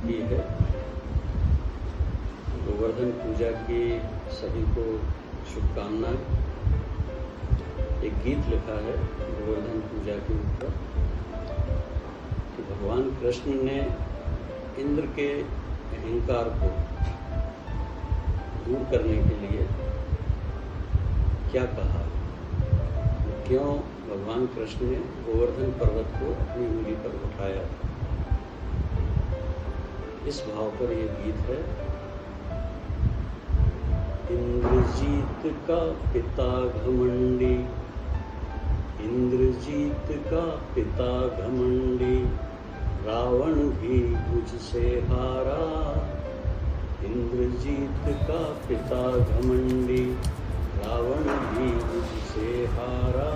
की है। गोवर्धन पूजा की सभी को शुभकामनाएं। एक गीत लिखा है गोवर्धन पूजा के ऊपर कि भगवान कृष्ण ने इंद्र के अहंकार को दूर करने के लिए क्या कहा, क्यों भगवान कृष्ण ने गोवर्धन पर्वत को अपनी उंगली पर उठाया था। इस भाव पर यह गीत है। इंद्रजीत का पिता घमंडी, इंद्रजीत का पिता घमंडी, रावण भी मुझसे हारा। इंद्रजीत का पिता घमंडी, रावण भी मुझसे हारा।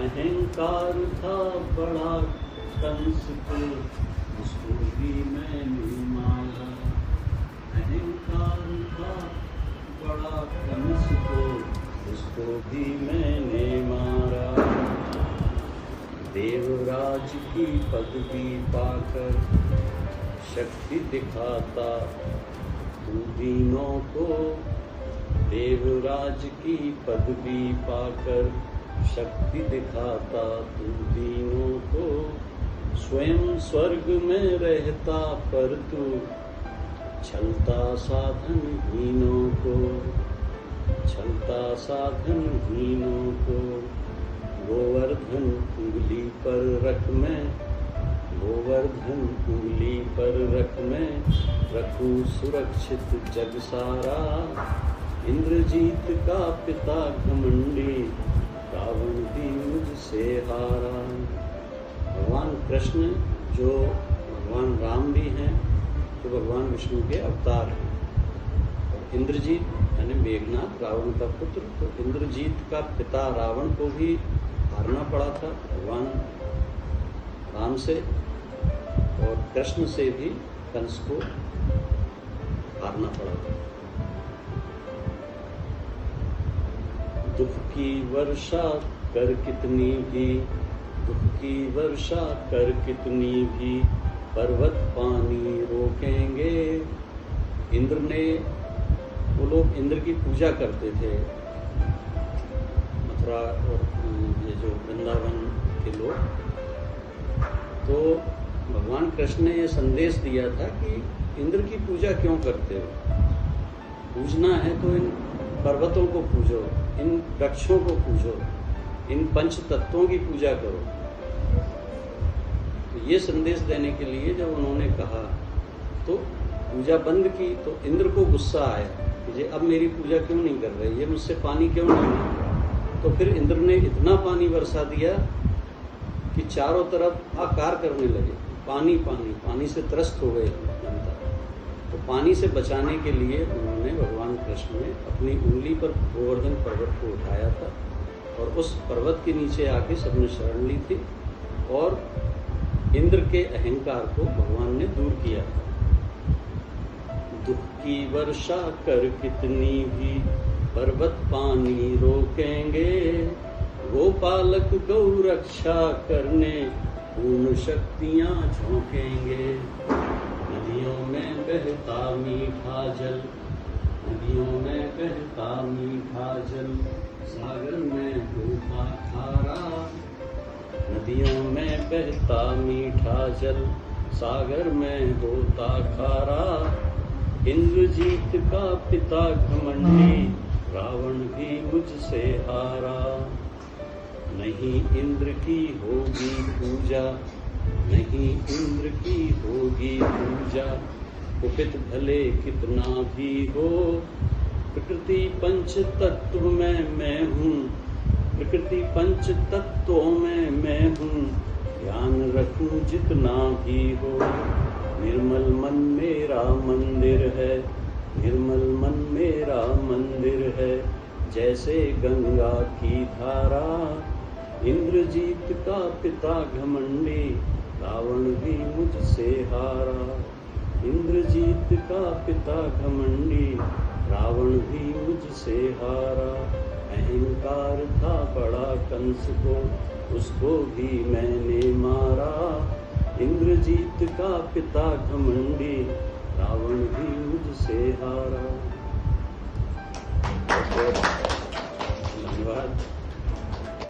अहंकार था बड़ा कंस को, उसको भी मैंने मारा। अहंकार था बड़ा कंस को, उसको भी मैंने मारा। देवराज की पदवी पाकर शक्ति दिखाता तू दीनों को। देवराज की पदवी पाकर शक्ति दिखाता तू दीनों को। स्वयं स्वर्ग में रहता पर तू छलता साधन हीनों को, छलता साधन हीनों को। गोवर्धन उंगली पर रख मैं, गोवर्धन उंगली पर रख मैं, रखूं सुरक्षित जग सारा। इंद्रजीत का पिता घमंडी, रावण भी मुझसे हारा। भगवान कृष्ण जो भगवान राम भी हैं, तो भगवान विष्णु के अवतार हैं। और इंद्रजीत यानी मेघनाथ रावण का पुत्र, तो इंद्रजीत का पिता रावण को भी हारना पड़ा था भगवान राम से, और कृष्ण से भी कंस को हारना पड़ा था। दुख की वर्षा कर कितनी भी, दुख की वर्षा कर कितनी भी, पर्वत पानी रोकेंगे। इंद्र ने, वो लोग इंद्र की पूजा करते थे, मथुरा और ये जो वृंदावन के लोग। तो भगवान कृष्ण ने ये संदेश दिया था कि इंद्र की पूजा क्यों करते हो, पूजना है तो इन पर्वतों को पूजो, इन वृक्षों को पूजो, इन पंच तत्वों की पूजा करो। तो ये संदेश देने के लिए जब उन्होंने कहा तो पूजा बंद की, तो इंद्र को गुस्सा आया कि ये अब मेरी पूजा क्यों नहीं कर रहे, ये मुझसे पानी क्यों नहीं ले। तो फिर इंद्र ने इतना पानी बरसा दिया कि चारों तरफ आकार करने लगे, पानी पानी पानी से त्रस्त हो गए जनता। तो पानी से बचाने के लिए उन्होंने, भगवान कृष्ण ने अपनी उंगली पर गोवर्धन पर्वत को उठाया था, और उस पर्वत के नीचे आके सबने शरण ली थी, और इंद्र के अहंकार को भगवान ने दूर किया था। दुख की वर्षा कर कितनी भी, पर्वत पानी रोकेंगे। गोपालक गौ रक्षा करने पूर्ण शक्तियां झोंकेंगे। नदियों में बहता मीठा जल, नदियों में बहता मीठा जल, सागर में होता खारा। नदियों में बहता मीठा जल, सागर में होता खारा। इंद्रजीत का पिता घमंडी, रावण भी मुझसे हारा। नहीं इंद्र की होगी पूजा, नहीं इंद्र की होगी पूजा, कुपित भले कितना भी हो। प्रकृति पंच तत्व में मैं हूँ, प्रकृति पंच तत्वों में मैं हूँ, ध्यान रखूं जितना भी हो। निर्मल मन मेरा मंदिर है, निर्मल मन मेरा मंदिर है, जैसे गंगा की धारा। इंद्रजीत का पिता घमंडी, रावण भी मुझसे हारा। इंद्रजीत का पिता घमंडी, रावण भी मुझसे हारा। अहंकार था बड़ा कंस को, उसको भी मैंने मारा। इंद्रजीत का पिता घमंडी, रावण भी मुझसे हारा।